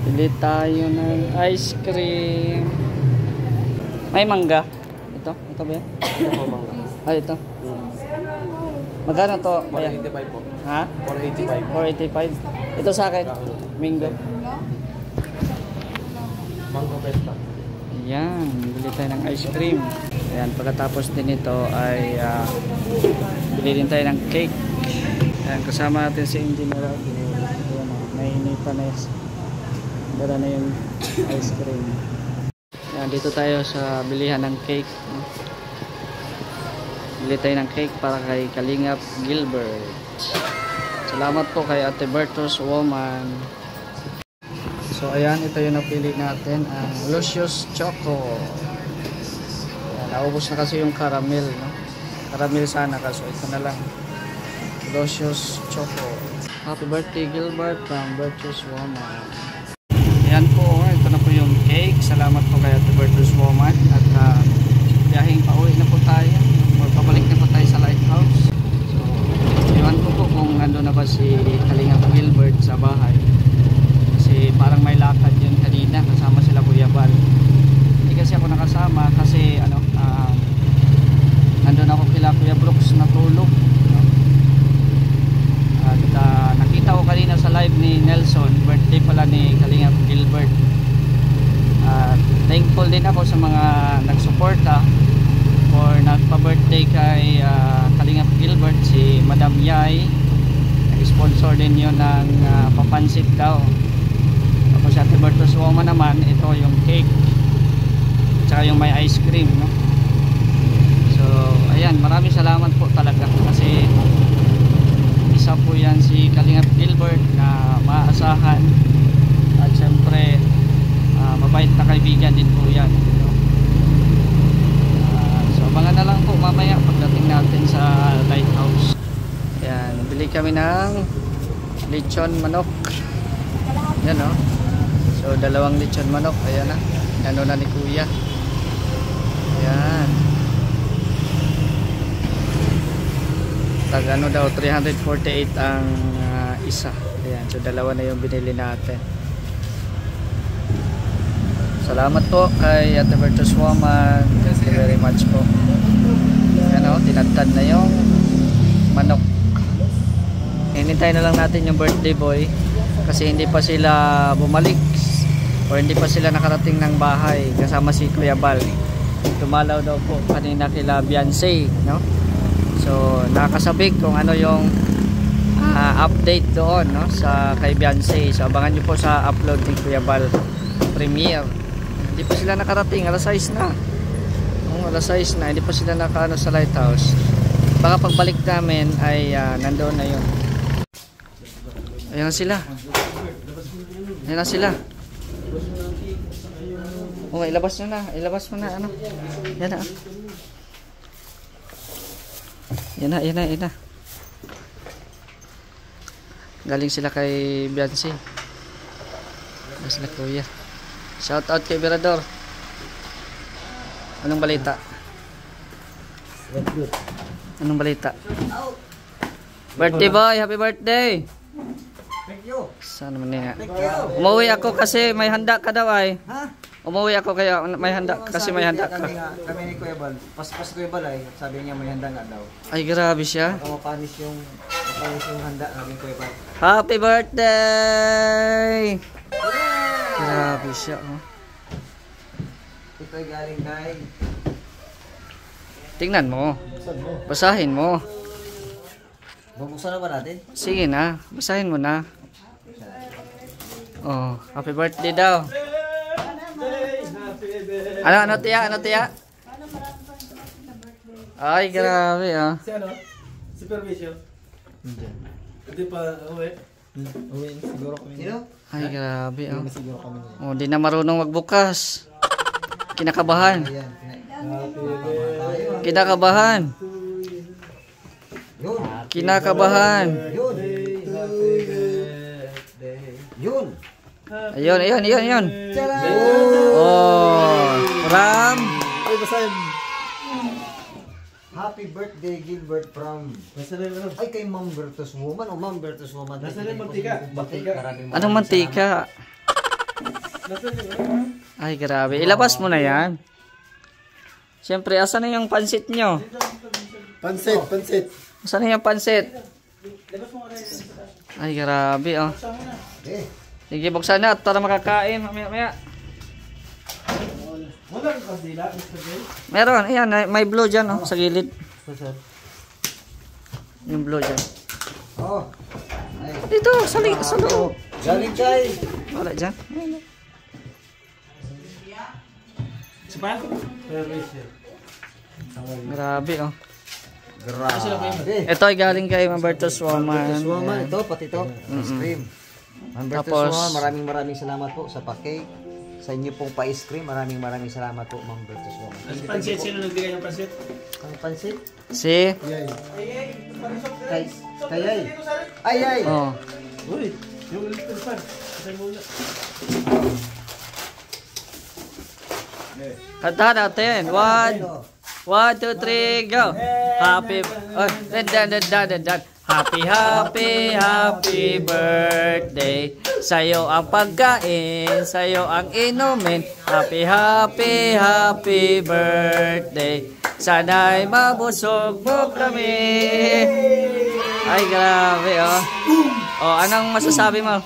Pili tayo ng ice cream. May mangga. Ito ba yan? Ito mangga. Ay, ito. Magkano to? 485 po. Ha? 485. 485. Ito sa akin. Mingo. Mango Pesta. Ayan, bili tayo ng ice cream. Ayan, pagkatapos din ito ay bili din tayo ng cake. Ayan, kasama natin si Engineer. Ayan, nainipan na yun. Dala na yung ice cream. Ayan, dito tayo sa bilihan ng cake. Bili tayo ng cake para kay Kalingap Gilbert. Salamat po kay Ate Bertos Woman. So ayan, ito yung napili natin, ang Lucius Choco. Ayan, naubos na kasi yung caramel, no? Caramel sana, kaso ito na lang, Lucius Choco. Happy birthday Gilbert from Bertos Woman. Ayan po, ito na po yung cake. Salamat po kay Ate Bertos Woman. At biyahing pauwi na po tayo, pabalik na po tayo sa lighthouse. So iwan ko po kung nandun na ba si Kalingap Gilbert sa bahay. Kasi parang may lakad yun kanina, kasama sila Kuya Bal. Hindi kasi ako nakasama kasi nandun ako kila Kuya Brooks natulog, no? At nakita ko kanina sa live ni Nelson, birthday pala ni Kalingap Gilbert. Thankful din ako sa mga nagsuporta for nagpa-birthday kay Kalingap Gilbert, si Madam Yay. Nag-sponsor din yun ng papansit daw. Tapos si Ate Bertos Woman naman, ito yung cake tsaka yung may ice cream, no? So ayan, maraming salamat po talaga kasi isa po yan si Kalingap Gilbert na maaasahan at syempre mabait na kaibigan din po yan, no? So abangan na lang po mamaya pagdating natin sa lighthouse. Ayan, bili kami ng lechon manok. Yan, no? So dalawang lechon manok, ayan na, ano na ni Kuya. Ayan, tag ano daw 348 ang isa. Ayan, so dalawa na yung binili natin. Salamat po kay Ate Bertos Woman, thank you very much po. Ayan, o, tinadtad na yung manok. Hinintay na lang natin yung birthday boy kasi hindi pa sila bumalik o hindi pa sila nakarating ng bahay kasama si Kuya Bal. Tumalaw daw po kanina kila Beyonce, no? So nakakasabik kung ano yung update doon, no, sa kay Beyonce. So abangan nyo po sa upload ni Kuya Bal premiere. Hindi pa sila nakarating, alas 6 na. Alas 6 na, hindi pa sila nakaano sa lighthouse. Baka pagbalik namin ay nandoon na yun. Ayan na sila. Ayan na sila. Okay, ilabas nyo na. Ilabas mo na, ano. Yan na. Yan na, yan na, yan na. Galing sila kay Beyonce. Galing sila Kuya. Shout out kay Berador. Anong balita? Anong balita? Birthday boy, happy birthday. Thank you. Saan naman niya? Umuwi ako kasi may handa ka daw ay. Ha? Umuwi ako kaya may handa kasi may handa ka. Kami ni Kuya Bal, pas Kuya Bal ay sabi niya may handa nga daw. Ay grabe siya. Baka mapanis yung handa namin Kuya Bal. Happy birthday! Grabe siya, oh. Ito ay galing kay... Tingnan mo. Basahin mo. Bubuksan na ba natin? Sige na, basahin mo na. Oh, happy birthday daw. Ano tiya? Ano tiya? Ay, grabe, ah. Si ano? Si Permisyo? Hindi pa uwi. Uwi siguro kami. Sino? Ay, grabe, ah. Siguro kami. Oh, di na marunong magbukas. Kinakabahan. Ayan. Kinakabahan. Yun. Kinakabahan. Yun. Yun. Ayun, ayun, ayun, ayun. Tara! Oh, Ram. Ay, basahin. Happy birthday Gilbert from... Basta na yung ano. Ay, kay Ma'am Bertos Woman o Ma'am Bertos Woman. Nasa na yung mantika? Mantika. Anong mantika? Ay, grabe. Ilabas mo na yan. Siyempre, asan na yung pansit nyo? Pansit, pansit. Asan na yung pansit? Ay, grabe, oh. Sige, buksan na at para makakain. Mamaya. Wala kang kasila, Mr. Bill. Meron, ayan, may blue dyan, oh, sa gilid. Yung blue dyan. Oh. Ay. Dito, sa loob. Galing kay. Wala dyan. Sipa? Permission. Grabe, oh. Grabe. Ito ay galing kay Mambertos Woman. Woman, ito, pati ito. Ice cream. Tapos- Woman, maraming salamat po sa pa-cake. Sa inyo pong pa-ice cream, maraming salamat po, Ma'am Bertus Woman. Ang pansit, sino nagbigay ng pansit? Ang pansit? Si? Kayay. Ay. Oh. Uy, yung electric fan. Kasi muna. Kanta natin. 1, 2, 3, go. Happy, dan. Happy birthday. Sa'yo ang pagkain, sa'yo ang inumin. Happy birthday. Sana'y mabusog mo kami. Ay, grabe, oh. Oh, anong masasabi mo?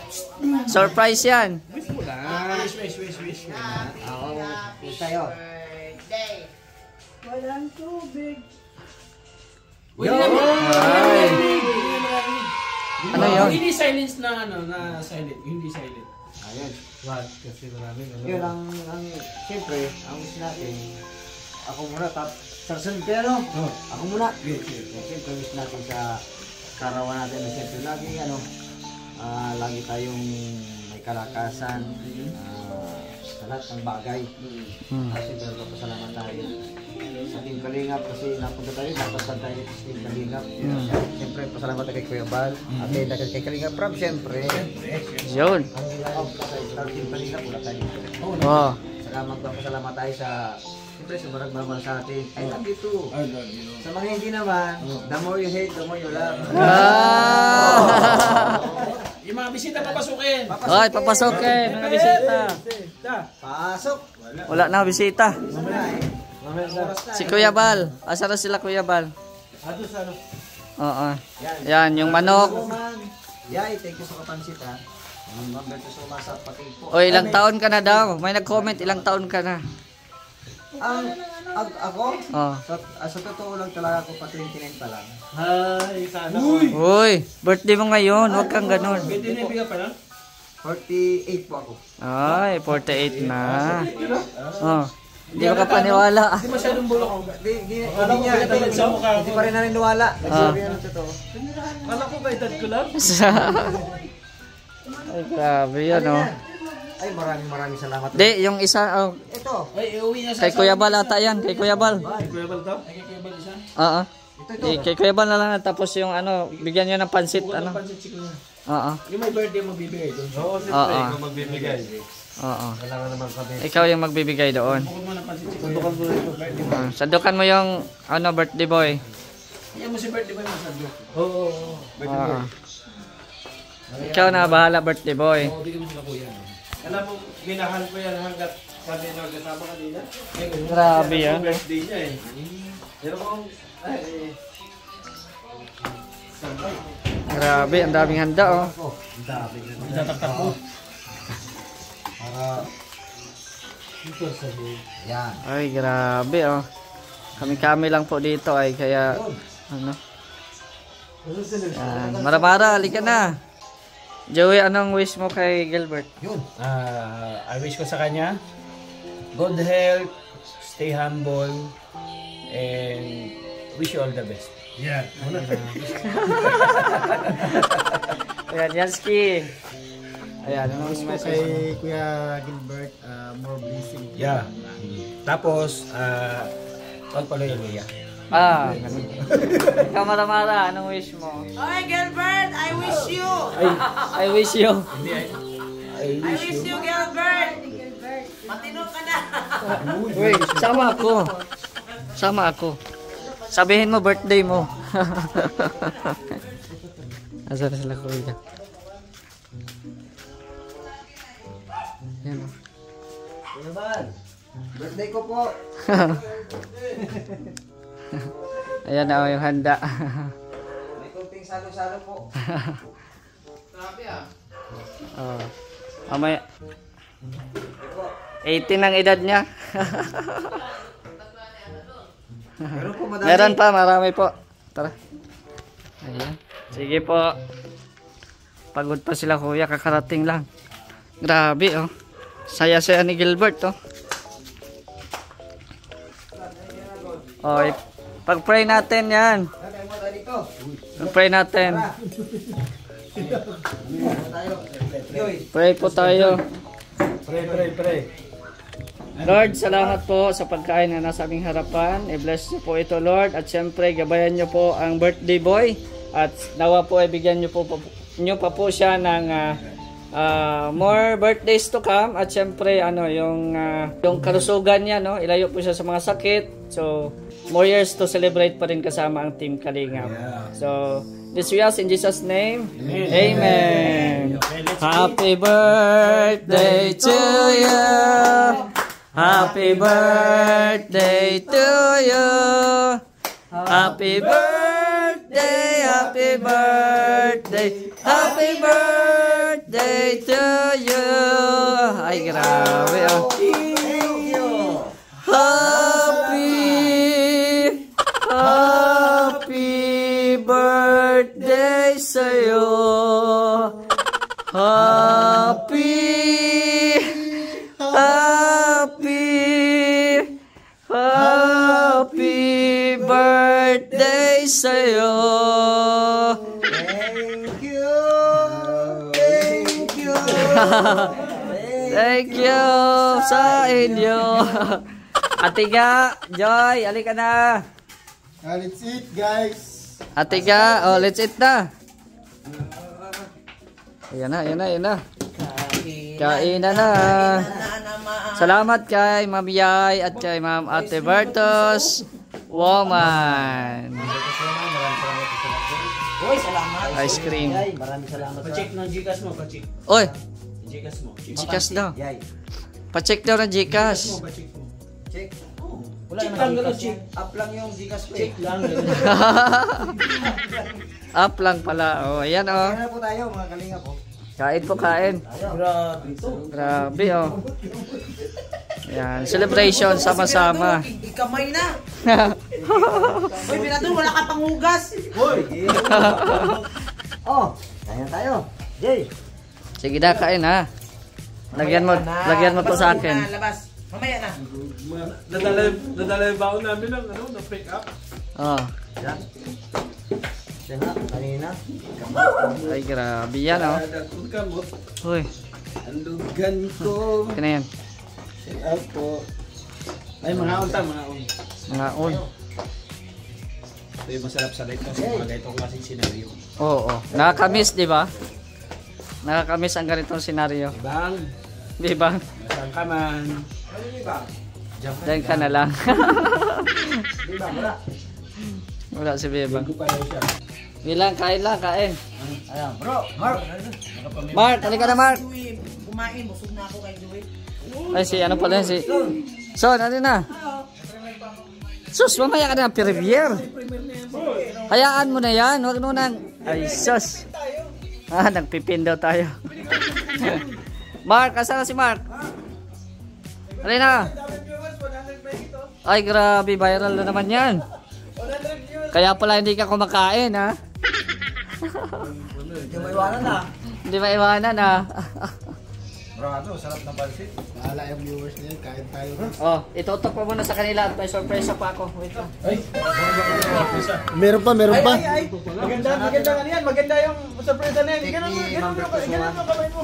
Surprise yan. Wish. Oo, tayo. Ay. Ano yun? Hindi silence na silent. Hindi silent. Ayun. Kasi maraming Yun ang siyempre, ang wish natin, ako muna, sarsunod kayo, no? Ako muna. Siyempre, wish natin sa karawan natin na siyempre, lagi tayong may kalakasan, sa lahat ng bagay. Kasi pasalamat tayo sa Team Kalingap kasi napunta tayo, napunta tayo sa Team Kalingap. Siyempre, pasalamat tayo kay Kuya Bal, at kay Kalingap Prab, siyempre. Yun. Ang ginagawa sa Team Kalingap, wala tayo. Oh. Pasalamat tayo sa, siyempre, sa maragmamahal sa atin. I love you too. Sa mga hindi naman, the more you hate, the more you love. Yung mga bisita papasukin. Hoy, papasokin. Mga bisita. Pasok. Wala na bisita. Wala eh. Si Kuya Bal. Asa na sila Kuya Bal? Ato sa ano? Oo. Yan, yung manok. Yay, thank you sa kapansit ha. Number to so sa pati po. O, ilang taon ka na daw? May nag-comment, ilang taon ka na? Ako? Oh. Sa totoo lang talaga ako pa 29 pa lang. Hi, sana. Uy, birthday mo ngayon. Huwag kang ganun. 29 ka pa lang? 48 po ako. Ay, 48 na. Oh. Hindi mo ka paniwala. Hindi masyadong bulok. Hindi Akala ko niya, pinatawad sa mukha hindi ko. pa rin naniniwala. Nagsabi yan ng totoo. Kala ko ba edad ko lang? Ay, grabe yan, oh. Ay, maraming salamat. Di, yung isa, oh. Ito. Ay, iuwi niya sa Kay Kuya Bal ata yan. Kay Kuya Bal. Ay, Kuya Bal to? Ay, Kuya Bal isa? Oo. Ito. Kay Kuya Bal na lang. Tapos yung ano, bigyan nyo ng pansit, ano. Pansit si Kuya. Oo. Yung may birthday mo bibigay doon. Oo, siyempre, ikaw magbibigay. Oo. Kailangan naman kami. Ikaw yung magbibigay doon. Bukod mo ng pansit si Kuya. Bukod mo ito. Birthday mo. Sandukan mo yung, ano, birthday boy. Iyan mo si birthday boy mo sa blue. Oo. Birthday boy. Oo. Ikaw na bahala, birthday boy. Oo, bigyan mo sila Kuya. Alam mo, minahal ko yan hanggat sabi na kasama kanina. Grabe yan. Birthday niya eh. Pero kung, Grabe, ang daming handa, oh. itataktak ko. Para yan. Ay, grabe, oh. Kami-kami lang po dito, ay kaya, ano. Yan. Mara-mara, halika na. Joey, anong wish mo kay Gilbert? Yun. I wish ko sa kanya good health, stay humble, and wish you all the best. Yeah. Ayan, Yansky. Ayan, anong wish mo Kay Kuya Gilbert, more blessing. Yeah. Tapos, pagpaloy-loya. Ah, ganun. Ikaw, Mara-mara, anong wish mo? Oy, Gilbert, I wish you. I wish you. I wish you, Gilbert. Matino ka na. Uy, sama ako. Sama ako. Sabihin mo birthday mo. Asa na sila kuya? Yan. Ano ba? Birthday ko po. Ayan na yung handa. May kunting salo-salo po. Oh. Mamaya. 18 ang edad niya. Meron po madami. Meron pa, marami po. Tara. Ayan. Sige po. Pagod pa sila kuya, kakarating lang. Grabe oh. Saya-saya ni Gilbert oh. Oh, pag-pray natin yan. Pag-pray natin. Pray po tayo. Pray. Lord, salamat po sa pagkain na nasa aming harapan. I-bless niyo po ito, Lord. At syempre, gabayan niyo po ang birthday boy. At nawa po, ibigyan niyo pa po siya ng more birthdays to come. At syempre, yung kalusugan niya, no? Ilayo po siya sa mga sakit. So, more years to celebrate pa rin kasama ang Team Kalingap. So, this we ask in Jesus' name. Amen. Happy birthday to you. Happy birthday to you. Happy birthday, happy birthday, happy birthday to you. Ay, grabe oh. Thank you. Happy birthday sa'yo. Happy birthday sa'yo. Thank you. Thank you. Thank you sa inyo. Atiga, Joy, alika na. Let's eat, guys. Atiga, oh, let's eat na. Ayan na. Kainan na. Salamat kay Ma'am Yay at kay Ma'am Ate Bertos Woman. Uy, salamat. Ice cream. Yay, maraming salamat. Pa-check ng Gcash mo, pa-check. Oy, Gcash mo. Gcash daw. Yay. Pa-check daw ng Gcash. Pa-check mo. Check. Wala Check naman lang, Gcash yan. Up lang yung Gcash ko. Check lang. Up lang pala. Oh, ayan oh. Kaya na po tayo, mga kalinga po. Kain po, kain. Grabe ito. Grabe oh. Ayan, celebration sama-sama. Ikamay na. Uy, Pinadol, wala ka pang hugas. Oh, kaya tayo. Jay. Sige na, kain ha. Lagyan mo to sa akin. Labas. Mamaya na. Nadala yung baon namin ng pick up. Oh. Yan. Siya nga, kanina. Ay, grabe yan oh. Uy, Andugan ko. kaya na yan. Ako. Ay, mga unta. Mga on. Ito yung masarap sa light kasi mga ganitong klaseng senaryo. Oo. Nakakamiss, di ba? Nakakamiss ang ganitong senaryo. Bang, Di ba? masang ka man. Diyan ka na lang. Bibang, wala. Wala si Bebang. Bago pa daw siya. Bilang, kain lang, kain. Ayan, bro. Mark. Mark, halika na Mark. Joey, kumain. Busog na ako kay Joey. Ay, si ano pala si... Son, ano na? Sus, mamaya ka na, Perivier. Hayaan mo na yan. Huwag mo nang... Ay, sus. Nagpipin daw tayo. Mark, asa na si Mark? Halina. Ay, grabe. Viral na naman yan. Kaya pala hindi ka kumakain, ha? Hindi mo iwanan na. Hindi maiwanan, ha? Brado, sarap ng pansit. Bahala yung viewers niya, kain tayo. Oh, itutok pa muna sa kanila at may surprise pa ako. Wait lang. Meron pa. Maganda ano yan. Maganda yung surprise na yan. Ganun mo kamay mo.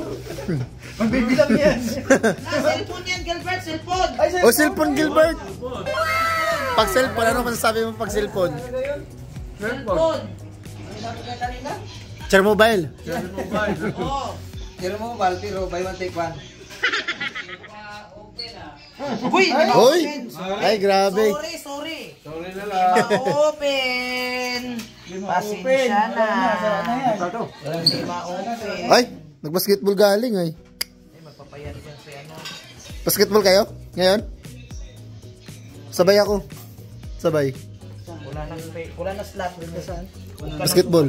Magbibilang yan. Cellphone yan, Gilbert. Cellphone. O, cellphone, Gilbert. Pag cellphone, ano masasabi mo pag cellphone? Cellphone. Char mobile. Oo. Tiro mo, Valtiro, buy one, take one. Uy, di ba Hoy! open? Ay, grabe. Sorry. Sorry na Di lang. ba open? Pasensya na. Ito. Di ba open? Ay, nag-basketball galing ay. Ay, magpapayan dyan si ano. Basketball kayo? Ngayon? Sabay ako. Sabay. Wala na slot din saan. Basketball.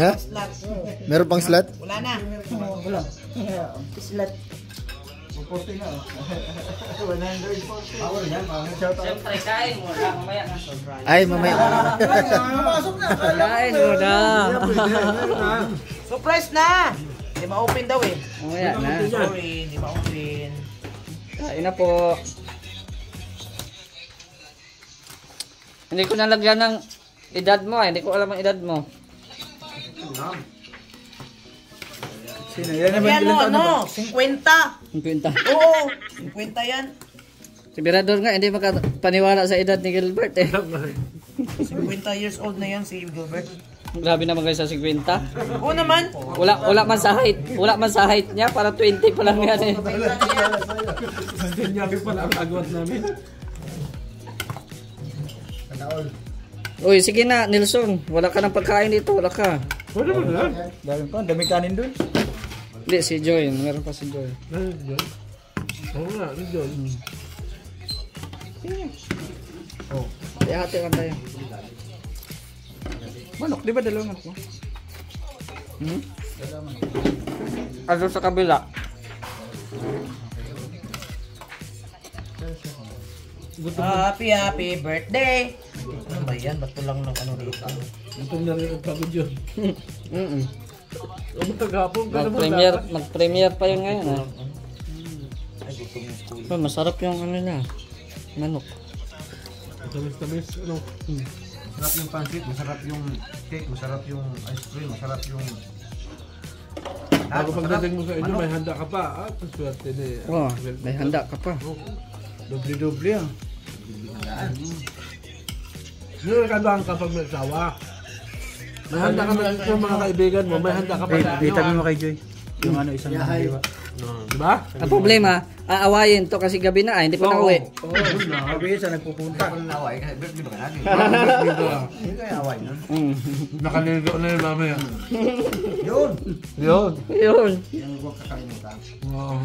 Ha? Slot. Meron pang slot? Wala na. Wala. Slot. Puposte na. 140. Power yan. Siyempre, kain mo na. Mamaya na. Ay, mamaya. Kain mo na. Surprise na! Hindi ma-open daw eh. Mamaya na. Sorry, hindi ma-open. Kain na po. Hindi ko nalagyan ng edad mo eh. Hindi ko alam ang edad mo. Yan mo ano? 50. 50. Oo, 50 yan. Si Mirador nga, hindi makapaniwala sa edad ni Gilbert eh. 50 years old na yan si Gilbert. Grabe naman kayo sa 50. Oo naman. Wala man sa height. Wala man sa height niya. Para 20 pa lang yan eh. Ganyan pala ang agwat namin. Uy, sige na, Nelson. Wala ka ng pagkain dito. Wala ka. Wala mo na. Dami pa. Dami kanin dun. Hindi, si Joy. Meron pa si Joy. Oo nga, John. Oh. Hati lang tayo. Manok, di ba dalawang manok mo? Ano sa kabila? Happy birthday. Ano ba yan? Ba't lang ng ano dito? Itong na rin ang pagod yun. Mag-premiere pa yun ngayon. Masarap yung ano na. Manok. Tamis-tamis. Ano? Masarap yung pancit, masarap yung cake, masarap yung ice cream, masarap yung... Bago pagdating mo sa inyo, may handa ka pa. Paswerte na eh. Oh, may handa ka pa. Doble-doble ah. Yung kadaan kapag may asawa. May handa ka na sa mga kaibigan mo, may handa ka pa sa Itabi mo kay Joy. Yung ano, isang diba? Diba? Ang problema, aawayin to kasi gabi na hindi pa nauwi. Oo, sabi sa nagpupunta. Ako na away, di ba ka natin? Hindi kayo away nun. Nakaliligo na yun mamaya. Yun! Yun. Yun. Yung huwag kakalimutan. Oo.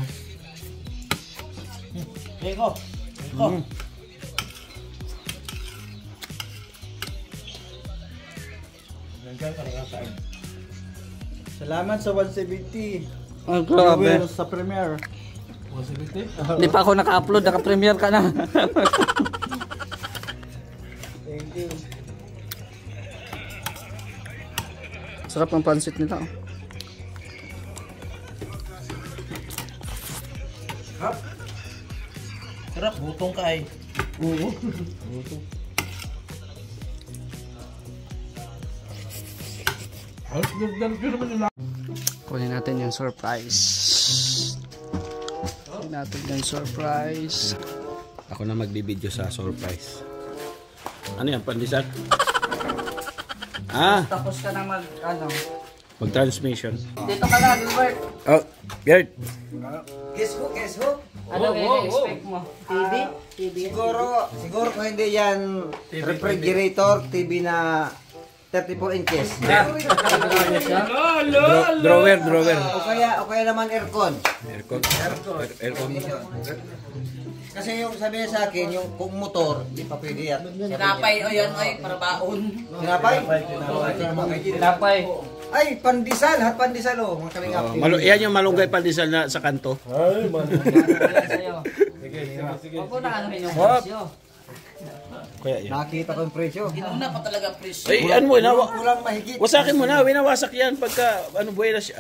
Eko. Eko. Salamat sa 170 Oh, grabe. sa premiere. Hindi pa ako naka-upload, naka-premiere ka na. Thank you. Sarap ang pansit nila. Sarap, butong ka eh. Oo. Kunin natin yung surprise. Kunin natin yung surprise. Ako na magbibideo sa surprise. Ano yan, pandesal? Ah, Tapos ka na mag-transmission. Dito ka na, Gilbert. Oh, Gert. Guess who? Ano i-expect mo? TV? Siguro kung hindi yan refrigerator, TV na 34 inches. Drawer. O kaya naman aircon. Aircon. Kasi yung sabi niya sa akin, yung kung motor, di pa pwede yan. Sinapay o yan ay para baon. Sinapay? Tinapay. Ay, pandesal, hot pandesal oh, mga kalingap. Yan yung malunggay pandesal na sa kanto. Sa'yo. Huwag mo na anuhin yung presyo. Kaya yan. Nakita ko yung presyo. Inuna pa talaga presyo. Ay, ano mo, Kulang mahigit. wasakin mo na, winawasak yan pagka, buhay na siya.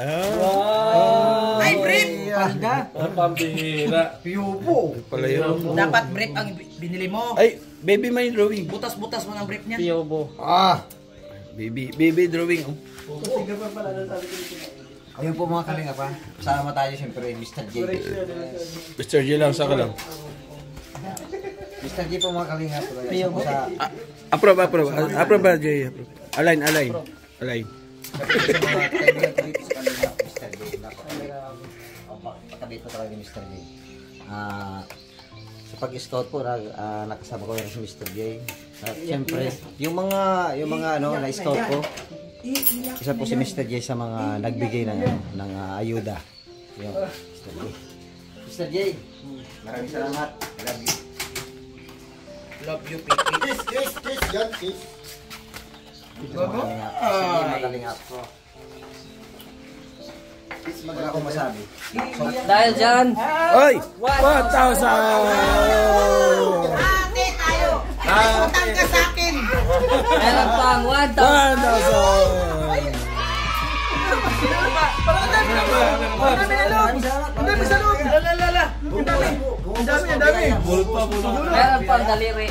Ay, brief! Palda. Pambihira. Piupo. Pala yun. Dapat brief ang binili mo. Ay, baby may drawing. Butas-butas mo ng brief niya. Piyobo. Baby drawing. Ayun po mga kalingap ha. Sama tayo siyempre, Mr. J. Mr. J lang, saka lang. Mr. J po mga kalingap. Piupo sa... Approve ba, Jay? Align. Sa mga kaibigan ko dito sa kalingap, Mr. J. Pakabit po talaga ni Mr. J. Sa pag-scout po, nakasama ko rin si Mr. J. At siyempre, yung mga na-scout ko, isa po si Mr. J sa mga nagbigay ng ayuda. Yung Mr. J. Mr. J, maraming salamat. Love you. Love you, Pipi. Kiss. Yan, kiss. Makalingap. Wala akong masabi. Dahil dyan, Oy! 1,000! Ate tayo. Utang ka sa akin. meron pang 1,000. 1,000! Meron pang daliri.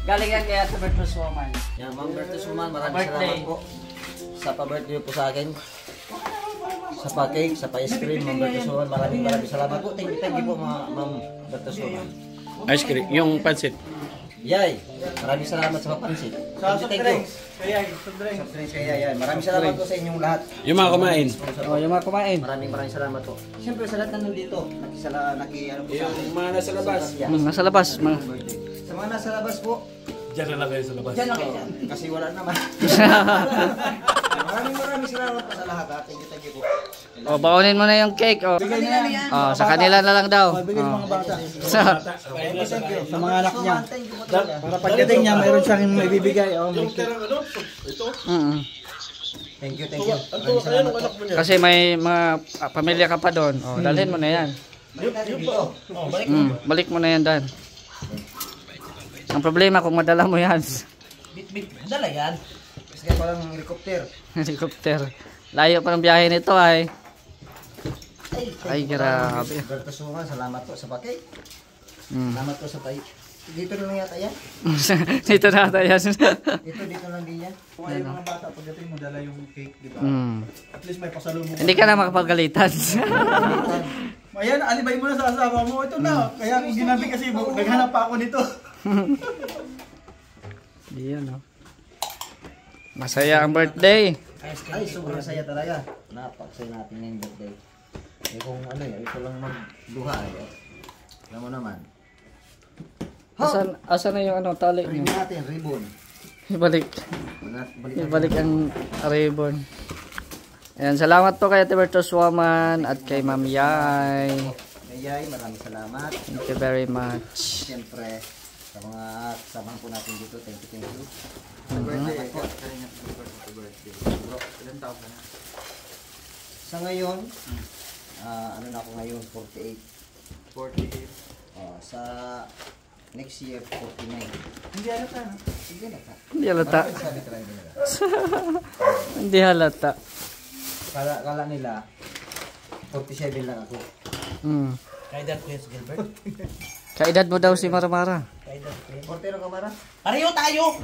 Galing yan kay Ate Virtuous Woman. Yan, Ma'am Bertus Suman, maraming Birthday. salamat po sa pa-birthday po sa akin. Sa pa-cake, sa pa-ice cream, Ma'am Bertus Suman, maraming salamat po. Thank you po, Ma'am Bertus Suman. Ice cream, yung pansit. Yay, maraming salamat sa papansit. Thank you. Soft drinks kaya yan. Maraming salamat po sa inyong lahat. Yung mga kumain. O, yung mga kumain. Maraming salamat po. Siyempre sa lahat na nandito, ano po sa Yung mga nasa labas. Nasa labas. Sa mga nasa labas po, Diyan na lang kayo sa labas. dyan lang kayo dyan. Kasi wala naman. Maraming salamat po sa lahat. Thank you po. O, baunin mo na yung cake. O, sa kanila na lang daw. Sa mga anak niya. Para pagdating niya, mayroon siyang may bibigay. Thank you. Maraming salamat po. Kasi may mga pamilya ka pa doon. O, dalhin mo na yan. Balik mo na yan, Dan. Ang problema kung madala mo yan. Bit. Dala yan. Kasi parang helicopter. Helicopter. Layo pa ng biyahe nito ay. Ay, grabe. Bertus Suman, salamat po sa pakay. Mm. Salamat po sa pay. Dito na lang yata yan. Dito na tayo yan. Dito lang din yan. Kung ay mga bata, pagdating mo, dala yung cake, di ba? At least may pasalubong. Hindi ka na makapagalitan. Ayan, alibay mo na sa asawa mo. Ito na. Kaya kung ginabi kasi mo, naghanap pa ako nito. Iyan, no? Masaya ang birthday. Ay, sobrang saya talaga. Napakasaya natin ngayong birthday. Eh kung ano yan, ito lang magduha eh. Alam mo naman. Asan na yung ano, tali Ring niyo? natin, ribbon. Ibalik. Balik Ibalik ang ribbon. Ayan, salamat po kay Ate Virtuous Woman at kay Ma'am Yay. Yay, maraming salamat. Thank you very much. Siyempre, sa mga kasamahan po natin dito, thank you. Birthday. Bro, ilan taon ka na? Sa ngayon, ano na ako ngayon, 48. 48. Sa next year, 49. Hindi alata na. Sige na ka. Hindi halata. Sabi talaga nila. Hindi halata. Kala nila, 47 lang ako. Kaedad ko yan si Gilbert. Kaedad mo daw si Maramara. Portero ka ba? Pareho tayo.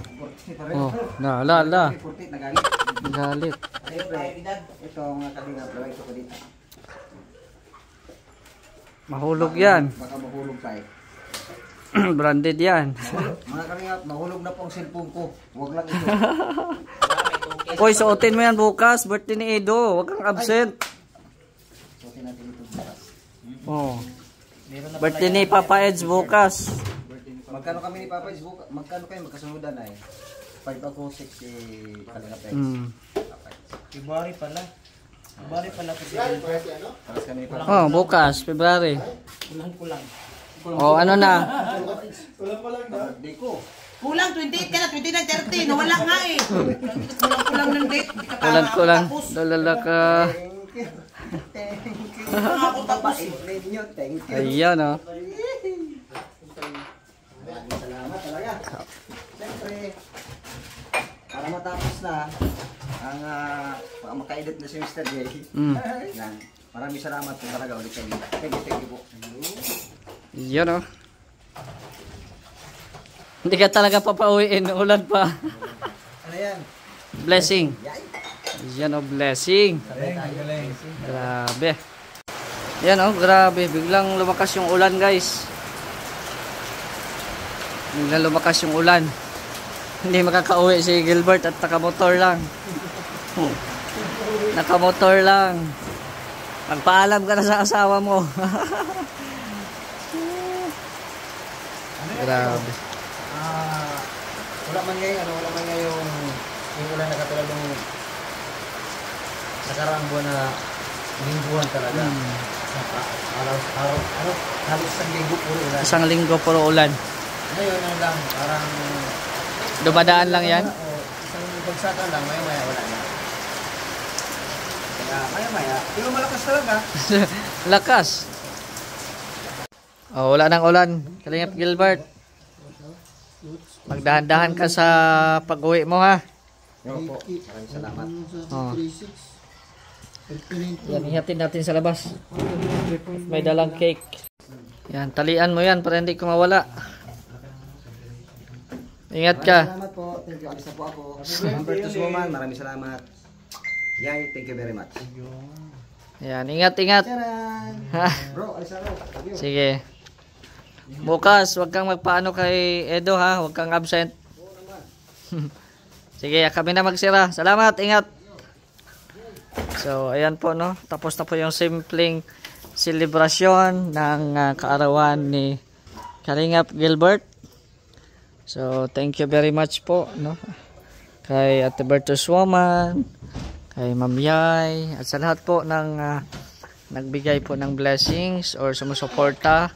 Oh, la. 48, nagalit. Galit. Pareho tayo edad. Ito ang mga kalingap, laway ito ko dito. Mahulog yan. Baka mahulog tayo. Branded yan. Mga kalingap, mahulog na po ang cellphone ko. Huwag lang ito. Hoy, suotin mo yan bukas. Birthday ni Edo. Huwag kang absent. Suotin natin ito bukas. Oh. Birthday ni Papa Eds bukas. Magkano kami ni Papa Is bukas? Magkano kayo? Magkasunodan ay? 5 ako, 6 si Kalingap X. February pala. February pala kasi. Tapos kami ni Papa. Oh, bukas, February. Kulang. Oh, ano na? Birthday ko. Kulang, 28 ka na, 29, 30. Nawala nga eh. Kulang ng date. Hindi ka pa Kulang. tapos. Dalala ka. Thank you. Ako tapos. Thank you. Ayan, oh. Maraming salamat talaga. Siyempre, para matapos na ang makaedit na si Mr. J. Yan. Maraming salamat po talaga ulit sa inyo. Thank you po. Ayan, oh. Hindi ka talaga papauwiin. Ulan pa. Ano yan? Blessing. Yay! Ayan, oh, blessing. Galing. Grabe. Ayan, oh, grabe. Biglang lumakas yung ulan, guys. Biglang lumakas yung ulan. Hindi makakauwi si Gilbert at nakamotor lang. Nakamotor lang. Magpaalam ka na sa asawa mo. Grabe. Wala man ngayon yung ulan na katulad ng nakaraang buwan na lingguhan talaga. Halos isang linggo puro ulan. Isang linggo puro ulan. Ngayon ano lang, parang Dumadaan lang yan. isang bagsakan lang, maya-maya wala na. Kaya maya-maya, di ba malakas talaga? Lakas. Oh, wala nang ulan. Kalingap Gilbert. Magdahan-dahan ka sa pag-uwi mo ha. Opo, maraming salamat. Oh. Yan, ihatid natin sa labas. May dalang cake. Yan, talian mo yan para hindi ko mawala. Ingat ka. Salamat po. Thank you. Alisa po ako. Humbertus Woman, maraming salamat. Yay, thank you very much. Yan, ingat-ingat. Charan! Bro, alisa bro. Love you. Sige. Bukas, huwag kang magpaano kay Edo ha. Huwag kang absent. Sige, kami na magsira. Salamat, ingat. So, ayan po no. Tapos na po yung simpleng selebrasyon ng kaarawan ni Kalingap Gilbert. So, thank you very much po no. Kay Ate Bertus Woman, kay Ma'am Yay, at sa lahat po ng nagbigay po ng blessings or sumusuporta.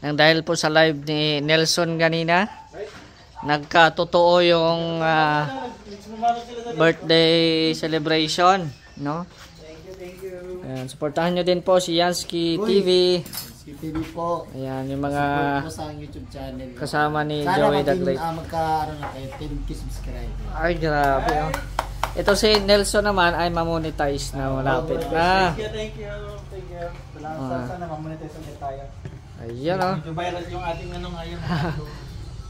Nang dahil po sa live ni Nelson kanina, nagkatotoo yung birthday celebration, no? Ayan, suportahan nyo din po si Yansky TV. TV po. Ayan, yung mga Po sa YouTube channel. kasama ni Sana Joey the Great. magkaroon na kayo 10k subscriber. Ay, grabe, oh. Ito si Nelson naman ay mamonetize na malapit na. Thank you. Sana mamonetize ulit tayo. Ayan, oh. Medyo viral yung ating ano ngayon.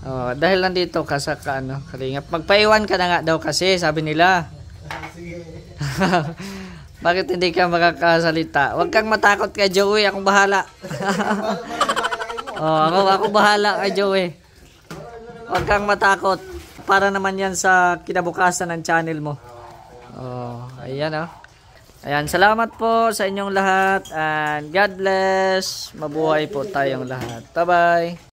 Oh, dahil nandito ka sa Kalingap. Magpaiwan ka na nga daw kasi, sabi nila. Sige. Bakit hindi ka makakasalita? Huwag kang matakot kay Joey, akong bahala. Oh, ako bahala kay Joey. Huwag kang matakot. Para naman yan sa kinabukasan ng channel mo. Oh, ayan oh. Ayan, salamat po sa inyong lahat and God bless. Mabuhay po tayong lahat. Bye-bye.